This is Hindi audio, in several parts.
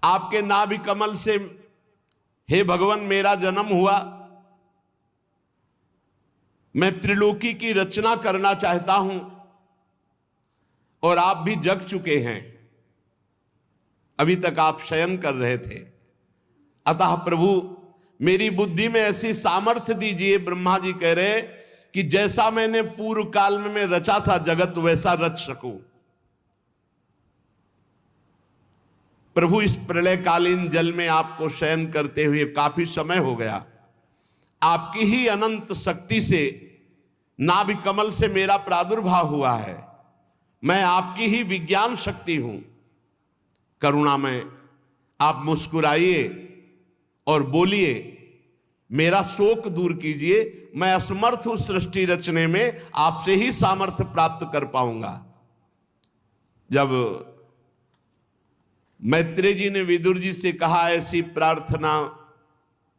आपके नाभि कमल से हे भगवान मेरा जन्म हुआ, मैं त्रिलोकी की रचना करना चाहता हूं और आप भी जग चुके हैं, अभी तक आप शयन कर रहे थे। अतः प्रभु मेरी बुद्धि में ऐसी सामर्थ्य दीजिए। ब्रह्मा जी कह रहे कि जैसा मैंने पूर्व काल में रचा था जगत वैसा रच सकूं। प्रभु इस प्रलयकालीन जल में आपको शयन करते हुए काफी समय हो गया, आपकी ही अनंत शक्ति से नाभि कमल से मेरा प्रादुर्भाव हुआ है। मैं आपकी ही विज्ञान शक्ति हूं। करुणा में आप मुस्कुराइए और बोलिए, मेरा शोक दूर कीजिए। मैं असमर्थ हूं सृष्टि रचने में, आपसे ही सामर्थ्य प्राप्त कर पाऊंगा। जब मैत्रेय जी ने विदुर जी से कहा ऐसी प्रार्थना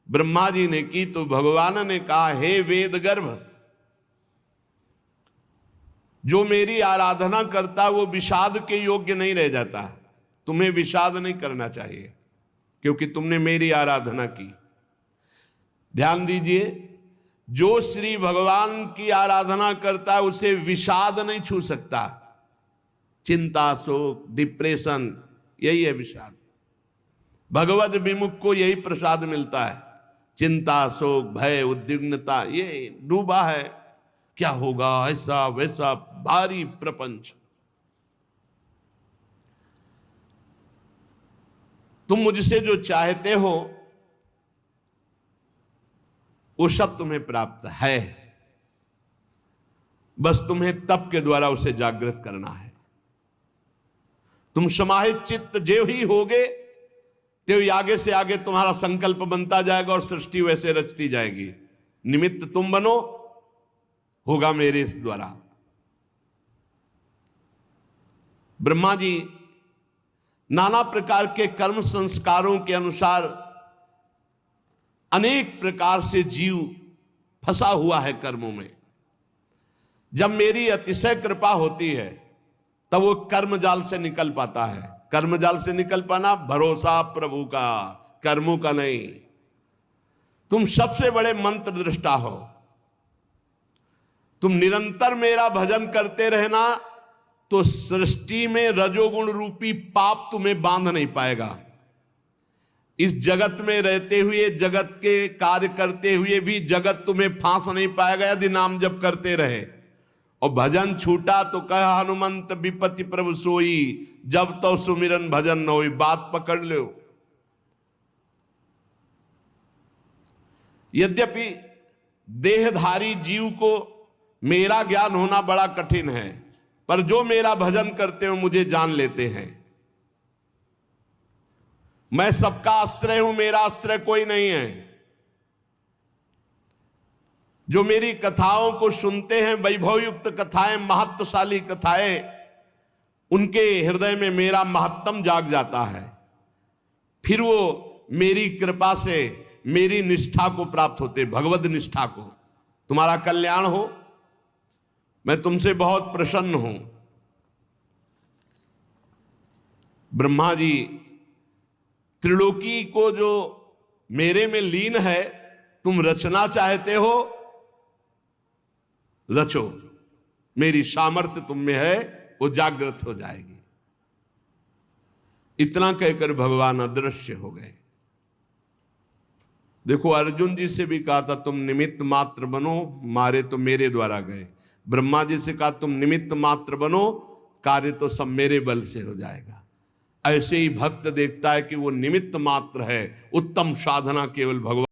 ब्रह्मा जी ने की, तो भगवान ने कहा, हे वेद गर्भ, जो मेरी आराधना करता वो विषाद के योग्य नहीं रह जाता। तुम्हें विषाद नहीं करना चाहिए क्योंकि तुमने मेरी आराधना की। ध्यान दीजिए, जो श्री भगवान की आराधना करता है उसे विषाद नहीं छू सकता। चिंता, शोक, डिप्रेशन, यही है विषाद। भगवद विमुख को यही प्रसाद मिलता है। चिंता, शोक, भय, उद्विग्नता, ये डूबा है, क्या होगा, ऐसा वैसा, भारी प्रपंच। तुम मुझसे जो चाहते हो वो सब तुम्हें प्राप्त है, बस तुम्हें तप के द्वारा उसे जागृत करना है। तुम समाहित चित्त जो ही होगे तो आगे से आगे तुम्हारा संकल्प बनता जाएगा और सृष्टि वैसे रचती जाएगी। निमित्त तुम बनो, होगा मेरे इस द्वारा। ब्रह्मा जी नाना प्रकार के कर्म संस्कारों के अनुसार अनेक प्रकार से जीव फंसा हुआ है कर्मों में। जब मेरी अतिशय कृपा होती है तब वो कर्म जाल से निकल पाता है। कर्म जाल से निकल पाना भरोसा प्रभु का, कर्मों का नहीं। तुम सबसे बड़े मंत्र दृष्टा हो। तुम निरंतर मेरा भजन करते रहना तो सृष्टि में रजोगुण रूपी पाप तुम्हें बांध नहीं पाएगा। इस जगत में रहते हुए, जगत के कार्य करते हुए भी जगत तुम्हें फांस नहीं पाएगा यदि नाम जप करते रहे। और भजन छूटा तो कह हनुमंत विपत्ति प्रभु सोई, जब तो सुमिरन भजन न होई। बात पकड़ लो। यद्यपि देहधारी जीव को मेरा ज्ञान होना बड़ा कठिन है, पर जो मेरा भजन करते हो मुझे जान लेते हैं। मैं सबका आश्रय हूं, मेरा आश्रय कोई नहीं है। जो मेरी कथाओं को सुनते हैं, वैभवयुक्त कथाएं, महत्वशाली कथाएं, उनके हृदय में मेरा महत्तम जाग जाता है। फिर वो मेरी कृपा से मेरी निष्ठा को प्राप्त होते, भगवद निष्ठा को। तुम्हारा कल्याण हो, मैं तुमसे बहुत प्रसन्न हूं। ब्रह्मा जी त्रिलोकी को जो मेरे में लीन है, तुम रचना चाहते हो, रचो। मेरी सामर्थ्य तुम में है, वो जागृत हो जाएगी। इतना कहकर भगवान अदृश्य हो गए। देखो, अर्जुन जी से भी कहा था तुम निमित्त मात्र बनो, मारे तो मेरे द्वारा गए। ब्रह्मा जी से कहा तुम निमित्त मात्र बनो, कार्य तो सब मेरे बल से हो जाएगा। ऐसे ही भक्त देखता है कि वो निमित्त मात्र है, उत्तम साधना केवल भगवान